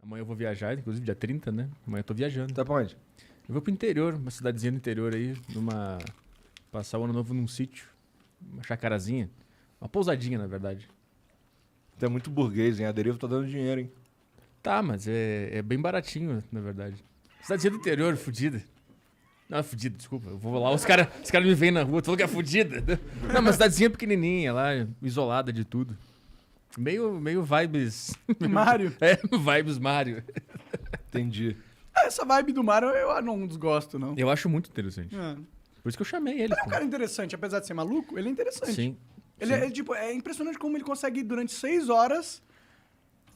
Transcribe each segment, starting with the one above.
Amanhã eu vou viajar, inclusive dia 30, né? Amanhã eu tô viajando. Tá pra onde? Eu vou pro interior, uma cidadezinha do interior aí, passar o ano novo num sítio. Uma chacarazinha. Uma pousadinha, na verdade. Tu é muito burguês, hein? A Deriva tá dando dinheiro, hein? Tá, mas é bem baratinho, na verdade. Cidadezinha do interior, fudida. Não, é fudida, desculpa. Eu vou lá, os caras me veem na rua, tu falou que é fudida. Não, mas cidadezinha pequenininha lá, isolada de tudo. Meio vibes... Mario. É, vibes Mario. Entendi. Essa vibe do Mario eu não desgosto, não. Eu acho muito interessante. É. Por isso que eu chamei ele. Ele é um pô. cara interessante, apesar de ser maluco, ele é interessante. Sim. Ele é, tipo, é impressionante como ele consegue, durante 6 horas,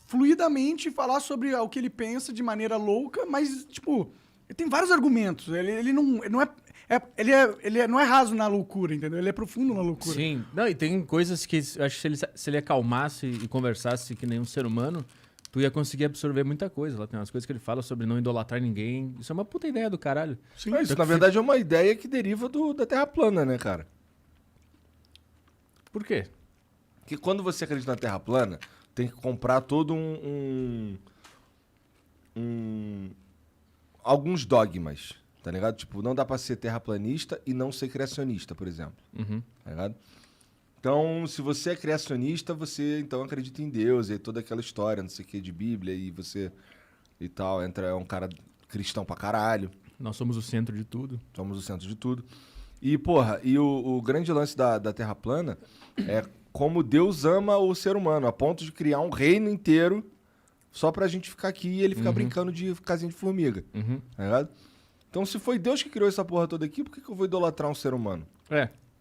fluidamente falar sobre o que ele pensa de maneira louca, mas, tipo, ele tem vários argumentos. Ele não é raso na loucura, entendeu? Ele é profundo na loucura. Sim. Não, e tem coisas que eu acho que se ele acalmasse e conversasse que nem um ser humano, tu ia conseguir absorver muita coisa. Lá tem umas coisas que ele fala sobre não idolatrar ninguém. Isso é uma puta ideia do caralho. Sim. Mas isso, na verdade, é uma ideia que deriva da Terra plana, né, cara? Por quê? Que quando você acredita na Terra plana, tem que comprar todo alguns dogmas, tá ligado? Tipo, não dá pra ser terraplanista e não ser criacionista, por exemplo. Uhum. Tá ligado? Então, se você é criacionista, você então acredita em Deus e toda aquela história, não sei o que, de Bíblia e você e tal, é um cara cristão pra caralho, Nós somos o centro de tudo. somos o centro de tudo. E, porra, o grande lance da Terra plana é como Deus ama o ser humano, a ponto de criar um reino inteiro só pra gente ficar aqui e ele ficar brincando de casinha de formiga, Uhum. tá ligado? Então, se foi Deus que criou essa porra toda aqui, por que eu vou idolatrar um ser humano?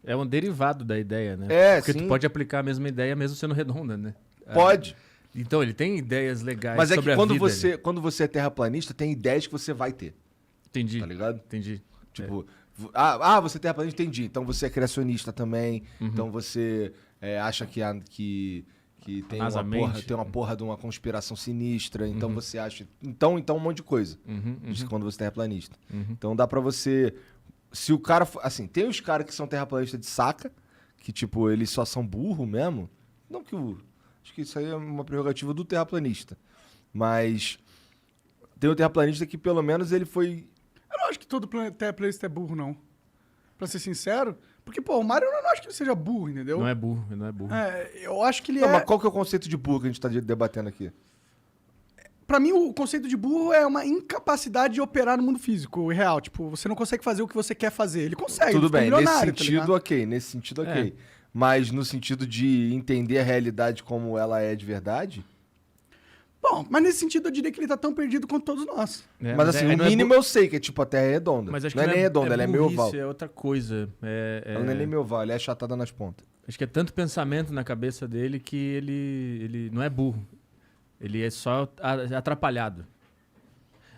É um derivado da ideia, né? É, Porque sim. tu pode aplicar a mesma ideia mesmo sendo redonda, né? Pode. Então, ele tem ideias legais Mas é sobre que a quando vida. quando você é terraplanista, tem ideias que você vai ter, Entendi. tá ligado? Entendi. Tipo, você é terraplanista, entendi. Então você é criacionista também. Então você acha que tem NASA mente. tem uma porra de uma conspiração sinistra. Então você acha... Então um monte de coisa. De quando você é terraplanista. Então dá pra você... Se o cara... Assim, tem os caras que são terraplanistas de saca, que tipo, eles só são burro mesmo. Não que o... Acho que isso aí é uma prerrogativa do terraplanista. Mas tem o terraplanista que pelo menos ele foi... Eu não acho que todo terraplanista é burro, não. Pra ser sincero. Porque, pô, o Mario eu não acho que ele seja burro, entendeu? Não é burro, não é burro. Eu acho que ele Não, é... mas qual que é o conceito de burro que a gente tá debatendo aqui? Pra mim, o conceito de burro é uma incapacidade de operar no mundo físico, real. Tipo, você não consegue fazer o que você quer fazer. Ele consegue, Tudo ele fica bem, nesse milionário, tá sentido, ligado? ok. Nesse sentido, ok. Mas no sentido de entender a realidade como ela é de verdade... Bom, mas nesse sentido eu diria que ele tá tão perdido quanto todos nós. É, mas assim, o não é mínimo eu sei que é tipo a Terra é redonda. Mas acho não que é nem redonda, ela é meio burrice, oval. É outra coisa. Ela não é nem meio oval, ela é achatada nas pontas. Acho que é tanto pensamento na cabeça dele que ele não é burro. Ele é só atrapalhado.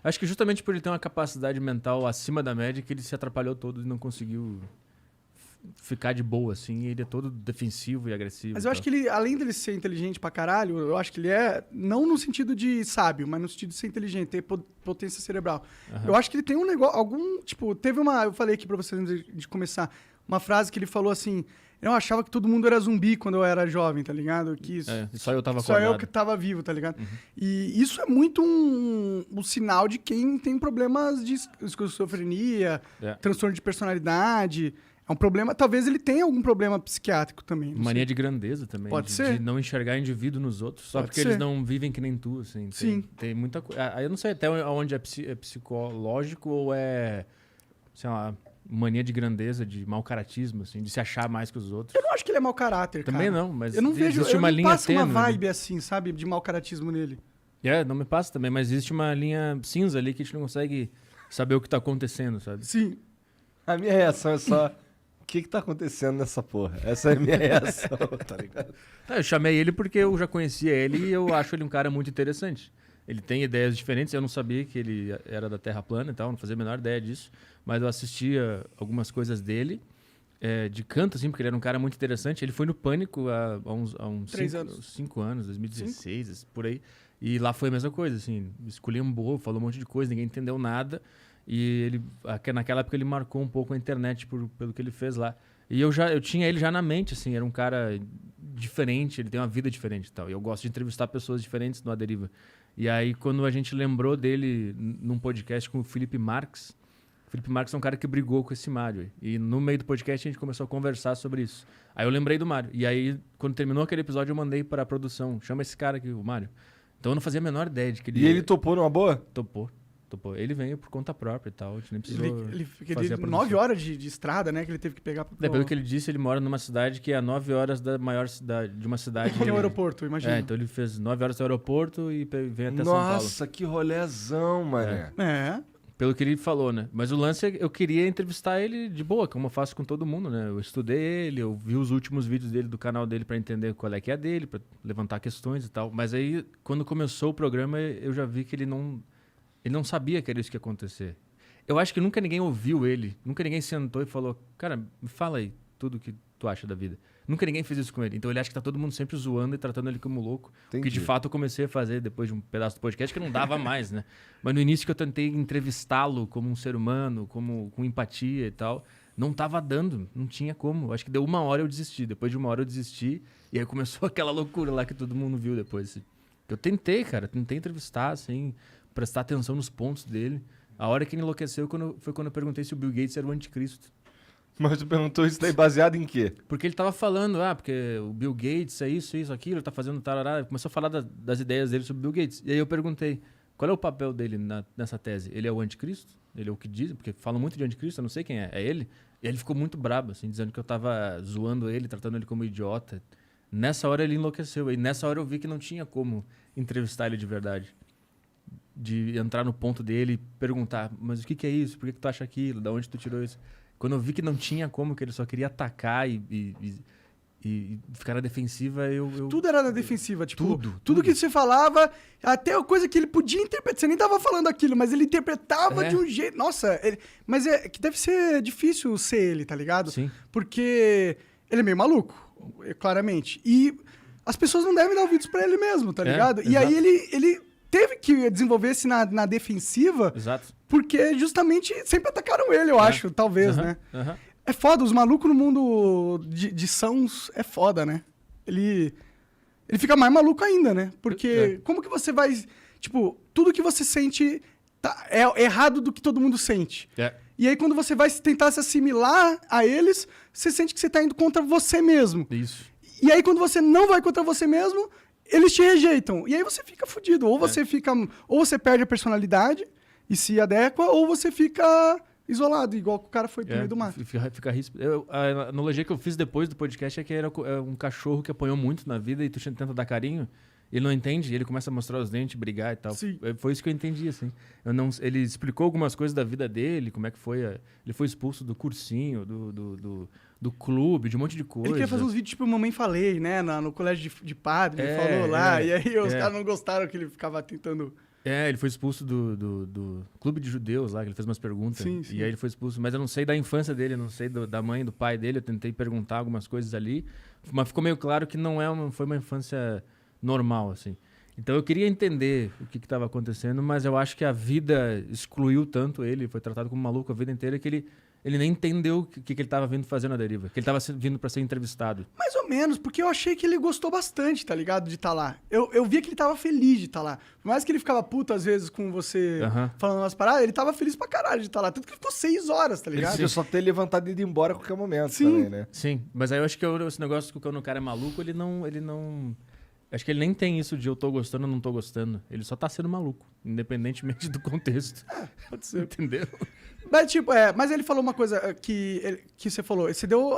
Acho que justamente por ele ter uma capacidade mental acima da média que ele se atrapalhou todo e não conseguiu ficar de boa, assim. Ele é todo defensivo e agressivo. Mas eu acho que ele, além dele ser inteligente pra caralho, eu acho que ele é, não no sentido de sábio, mas no sentido de ser inteligente, ter potência cerebral. Eu acho que ele tem um negócio, eu falei aqui pra vocês antes de começar, uma frase que ele falou assim, eu achava que todo mundo era zumbi quando eu era jovem, tá ligado? Que isso, Só eu tava só acordado. eu que tava vivo, tá ligado? E isso é muito um sinal de quem tem problemas de esquizofrenia, transtorno de personalidade. É um problema, talvez ele tenha algum problema psiquiátrico também. não Mania sei. de grandeza também. Pode ser. De não enxergar indivíduo nos outros, só Pode porque ser. eles não vivem que nem tu, assim. Sim. Tem muita coisa. Eu não sei até onde é psicológico ou é, sei lá, mania de grandeza, de mau caratismo, assim, de se achar mais que os outros. Eu não acho que ele é mau caráter, Também cara. não, mas eu não vejo, existe eu uma não linha passo uma tênue ali. vibe assim, sabe, de mau caratismo nele. Não me passa também, mas existe uma linha cinza ali que a gente não consegue saber o que tá acontecendo, sabe? Sim. A minha reação é só... O que tá acontecendo nessa porra? Essa é a minha reação, tá ligado? Eu chamei ele porque eu já conhecia ele e eu acho ele um cara muito interessante. Ele tem ideias diferentes, eu não sabia que ele era da Terra plana e tal, não fazia a menor ideia disso, mas eu assistia algumas coisas dele, de canto, assim, porque ele era um cara muito interessante. Ele foi no Pânico há uns 3 anos. 5 anos, 2016, por aí, e lá foi a mesma coisa, assim, esculhambou, falou um monte de coisa, ninguém entendeu nada, e ele, naquela época ele marcou um pouco a internet pelo que ele fez lá. E eu tinha ele já na mente, assim, era um cara diferente, ele tem uma vida diferente e tal. E eu gosto de entrevistar pessoas diferentes no A Deriva. E aí, quando a gente lembrou dele num podcast com o Felipe Marques, o Felipe Marques é um cara que brigou com esse Mário. E no meio do podcast a gente começou a conversar sobre isso. Aí eu lembrei do Mário. E aí, quando terminou aquele episódio, eu mandei para a produção. Chama esse cara aqui, o Mário. Então eu não fazia a menor ideia de que ele... E ele topou numa boa? Topou. Ele veio por conta própria e tal. A gente nem precisou Ele fazer a produção. 9 horas de estrada, né? Que ele teve que pegar pro... Pelo que ele disse, ele mora numa cidade que é a 9 horas da maior cidade, de uma cidade... Tem o aeroporto, imagina. Então ele fez 9 horas do aeroporto e vem até São Paulo. Nossa, que rolezão, mané. Pelo que ele falou, né? Mas o lance é eu queria entrevistar ele de boa, como eu faço com todo mundo, né? Eu estudei ele, eu vi os últimos vídeos dele do canal dele pra entender qual é que é a dele, pra levantar questões e tal. Mas aí, quando começou o programa, eu já vi que ele não sabia que era isso que ia acontecer. Eu acho que nunca ninguém ouviu ele, nunca ninguém sentou e falou, cara, me fala aí tudo que tu acha da vida. Nunca ninguém fez isso com ele. Então ele acha que tá todo mundo sempre zoando e tratando ele como louco. Entendi. Que de fato eu comecei a fazer depois de um pedaço do podcast que não dava mais, né? Mas no início que eu tentei entrevistá-lo como um ser humano, com empatia e tal, não tava dando, não tinha como. Acho que deu 1 hora eu desisti. Depois de 1 hora eu desisti e aí começou aquela loucura lá que todo mundo viu depois. Eu tentei entrevistar, assim, prestar atenção nos pontos dele. A hora que ele enlouqueceu foi quando eu perguntei se o Bill Gates era o anticristo. Mas tu perguntou isso daí baseado em quê? Porque ele tava falando, porque o Bill Gates é isso, aquilo, ele tá fazendo tarará. Ele começou a falar das ideias dele sobre o Bill Gates. E aí eu perguntei, qual é o papel dele nessa tese? Ele é o anticristo? Ele é o que diz? Porque falam muito de anticristo, eu não sei quem é. É ele? E ele ficou muito brabo, assim, dizendo que eu tava zoando ele, tratando ele como idiota. Nessa hora ele enlouqueceu. E nessa hora eu vi que não tinha como entrevistar ele de verdade. De entrar no ponto dele e perguntar, mas o que é isso? Por que tu acha aquilo? Da onde tu tirou isso? Quando eu vi que não tinha como, que ele só queria atacar e ficar na defensiva, eu... Tudo era na defensiva, tipo... Tudo que você falava, até a coisa que ele podia interpretar. Você nem tava falando aquilo, mas ele interpretava de um jeito... Nossa, mas é que deve ser difícil ser ele, tá ligado? Sim. Porque ele é meio maluco, claramente. E as pessoas não devem dar ouvidos pra ele mesmo, tá ligado? E exato. aí ele teve que desenvolver-se na defensiva... Exato. Porque justamente sempre atacaram ele, eu acho, talvez, né? É foda, os malucos no mundo de sãos é foda, né? Ele fica mais maluco ainda, né? Porque como que você vai... Tipo, tudo que você sente é errado do que todo mundo sente. E aí quando você vai tentar se assimilar a eles, você sente que você tá indo contra você mesmo. Isso. E aí quando você não vai contra você mesmo, eles te rejeitam. E aí você fica fudido. Ou você ou você perde a personalidade... e se adequa, ou você fica isolado, igual que o cara foi pro meio do mato. Fica risco. A analogia que eu fiz depois do podcast é que era um cachorro que apanhou muito na vida e tu tenta dar carinho, ele não entende, ele começa a mostrar os dentes, brigar e tal. Sim. Foi isso que eu entendi, assim. Ele explicou algumas coisas da vida dele, como é que foi. Ele foi expulso do cursinho, do clube, de um monte de coisa. Ele queria fazer uns vídeos tipo Mamãe Falei, né? No colégio de padre, ele falou lá, e aí os caras não gostaram que ele ficava tentando... Ele foi expulso do clube de judeus lá, que ele fez umas perguntas. Sim. E aí ele foi expulso. Mas eu não sei da infância dele, eu não sei da mãe e do pai dele. Eu tentei perguntar algumas coisas ali. Mas ficou meio claro que não foi uma infância normal, assim. Então eu queria entender o que estava acontecendo, mas eu acho que a vida excluiu tanto ele, foi tratado como maluco a vida inteira, que ele nem entendeu o que ele estava vindo fazer na deriva. Que ele estava vindo para ser entrevistado. Mais ou menos, porque eu achei que ele gostou bastante, tá ligado? De estar lá. Eu via que ele tava feliz de estar lá. Por mais que ele ficava puto às vezes com você falando umas paradas, ele tava feliz pra caralho de estar lá. Tanto que ele ficou 6 horas, tá ligado? Ele só ter levantado e ido embora a qualquer momento também, né? Sim, mas aí eu acho que esse negócio que quando o cara é maluco, ele não... Acho que ele nem tem isso de eu tô gostando ou não tô gostando. Ele só tá sendo maluco, independentemente do contexto. Pode ser. Entendeu? Mas, mas ele falou uma coisa que você falou. Você deu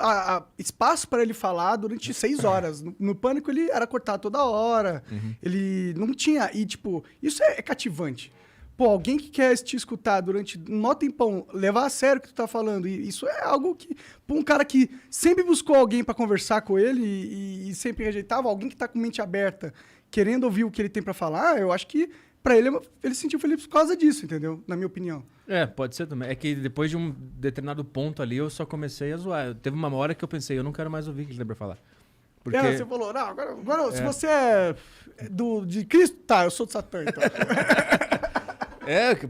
espaço pra ele falar durante 6 horas. No Pânico, ele era cortado toda hora. Ele não tinha... E, isso é cativante. Pô, alguém que quer te escutar durante um mó tempão, levar a sério o que tu tá falando, e isso é algo que... Pô, um cara que sempre buscou alguém pra conversar com ele e sempre rejeitava, alguém que tá com mente aberta, querendo ouvir o que ele tem pra falar, eu acho que pra ele se sentiu feliz por causa disso, entendeu? Na minha opinião. Pode ser também. É que depois de um determinado ponto ali, eu só comecei a zoar. Teve uma hora que eu pensei, eu não quero mais ouvir o que ele tem pra falar. Porque... Você falou, não, agora se você é de Cristo, tá, eu sou de Satã, então.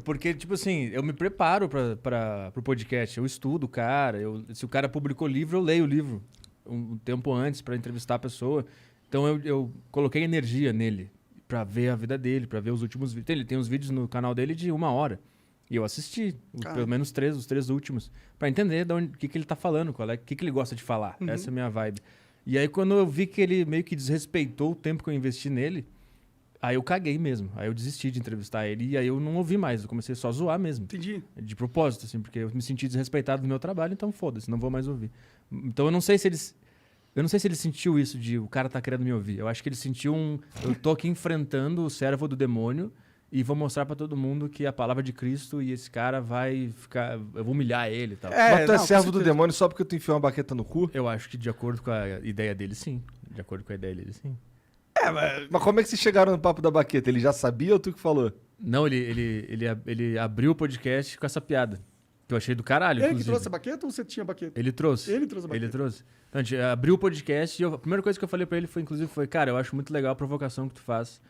Porque, assim, eu me preparo pro podcast. Eu estudo o cara. Se o cara publicou livro, eu leio o livro um tempo antes pra entrevistar a pessoa. Então, eu coloquei energia nele. pra ver a vida dele, pra ver os últimos vídeos. Ele tem uns vídeos no canal dele de 1 hora. E eu assisti, pelo menos os 3 últimos, pra entender o que ele tá falando, o que ele gosta de falar. Essa é a minha vibe. E aí, quando eu vi que ele meio que desrespeitou o tempo que eu investi nele, aí eu caguei mesmo. Aí eu desisti de entrevistar ele e aí eu não ouvi mais. Eu comecei só a zoar mesmo. Entendi. De propósito, assim, porque eu me senti desrespeitado no meu trabalho, então foda-se, não vou mais ouvir. Então eu não sei se ele sentiu isso de o cara tá querendo me ouvir. Eu acho que ele sentiu eu tô aqui enfrentando o servo do demônio e vou mostrar pra todo mundo que a palavra de Cristo e esse cara vai ficar... Eu vou humilhar ele e tal. Mas tu é servo do demônio só porque tu enfiou uma baqueta no cu? Eu acho que de acordo com a ideia dele, sim. De acordo com a ideia dele, sim. Mas como é que vocês chegaram no papo da baqueta? Ele já sabia ou tu que falou? Não, ele abriu o podcast com essa piada. Que eu achei do caralho, Ele inclusive. que trouxe a baqueta ou você tinha baqueta? Ele trouxe. Ele trouxe a baqueta. Ele trouxe. Então, a gente abriu o podcast e a primeira coisa que eu falei pra ele foi, cara, eu acho muito legal a provocação que tu faz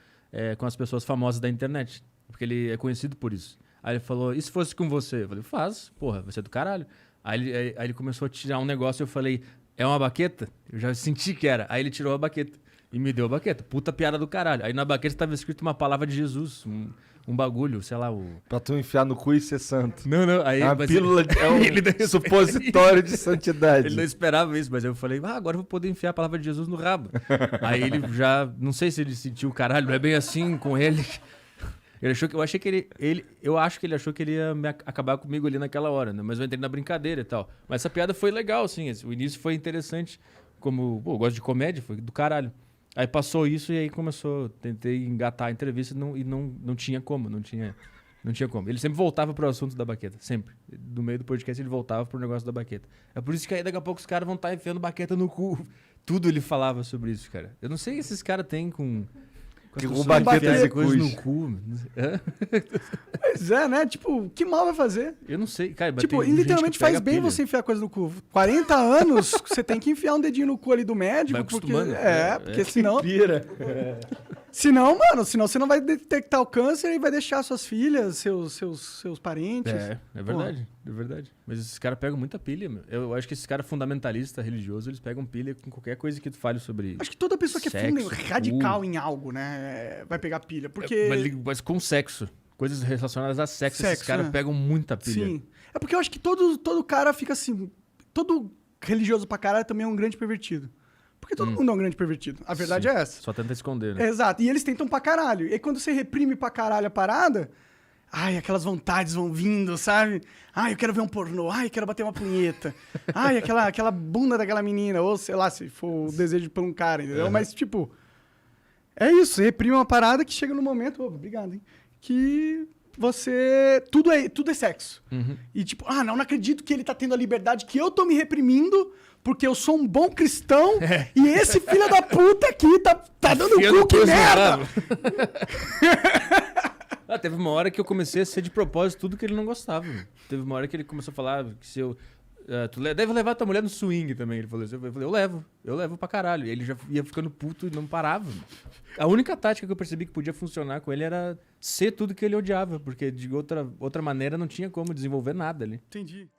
com as pessoas famosas da internet. Porque ele é conhecido por isso. Aí ele falou, e se fosse com você? Eu falei, faz, porra, você é do caralho. Aí ele começou a tirar um negócio e eu falei, é uma baqueta? Eu já senti que era. Aí ele tirou a baqueta e me deu a baqueta. Puta piada do caralho. Aí na baqueta estava escrito uma palavra de Jesus, um bagulho, sei lá, Pra tu enfiar no cu e ser santo. Não. Aí, É uma pílula, é um supositório de santidade. Ele não esperava isso, mas eu falei, agora eu vou poder enfiar a palavra de Jesus no rabo. Aí ele já, não sei se ele sentiu, caralho, não é bem assim com ele. Eu acho que ele achou que ele ia acabar comigo ali naquela hora, né? Mas eu entrei na brincadeira e tal. Mas essa piada foi legal, assim. O início foi interessante. Como, eu gosto de comédia, foi do caralho. Aí passou isso e aí começou. Tentei engatar a entrevista e não tinha como, não tinha como. Ele sempre voltava pro assunto da baqueta, sempre. No meio do podcast ele voltava pro negócio da baqueta. É por isso que aí daqui a pouco os caras vão estar enfiando baqueta no cu. Tudo ele falava sobre isso, cara. Eu não sei o que esses caras têm com baqueta e coisa no cu. Pois é, né? Tipo, que mal vai fazer? Eu não sei, cara. Tipo, literalmente faz bem você enfiar coisa no cu. 40 anos, você tem que enfiar um dedinho no cu ali do médico. Vai porque acostumando. porque senão... Pira. Senão, mano, você não vai detectar o câncer e vai deixar suas filhas, seus parentes. É verdade, é verdade. Mas esses caras pegam muita pilha, meu. Eu acho que esses caras fundamentalistas, religiosos, eles pegam pilha com qualquer coisa que tu fale sobre. Acho que toda pessoa que sexo, é radical em algo, né, vai pegar pilha. Porque... Mas com sexo. Coisas relacionadas a sexo esses caras né? pegam muita pilha. Sim. É porque eu acho que todo cara fica assim... Todo religioso pra caralho também é um grande pervertido. Porque todo mundo é um grande pervertido. A verdade é essa. Só tenta esconder, né? Exato. E eles tentam pra caralho. E aí, quando você reprime pra caralho a parada... Ai, aquelas vontades vão vindo, sabe? Ai, eu quero ver um pornô. Ai, eu quero bater uma punheta. Ai, aquela bunda daquela menina. Ou, sei lá, se for o desejo por um cara, entendeu? Mas, tipo... É isso. Você reprime uma parada que chega no momento... Obrigado, hein? Que você... Tudo é sexo. E, tipo... não acredito que ele tá tendo a liberdade que eu tô me reprimindo... Porque eu sou um bom cristão e esse filho da puta aqui tá dando cu, que merda! Teve uma hora que eu comecei a ser de propósito tudo que ele não gostava. Teve uma hora que ele começou a falar que se eu... tu deve levar tua mulher no swing também. Ele falou assim. Eu falei, eu levo pra caralho. E ele já ia ficando puto e não parava. A única tática que eu percebi que podia funcionar com ele era ser tudo que ele odiava. Porque de outra maneira não tinha como desenvolver nada ali. Entendi.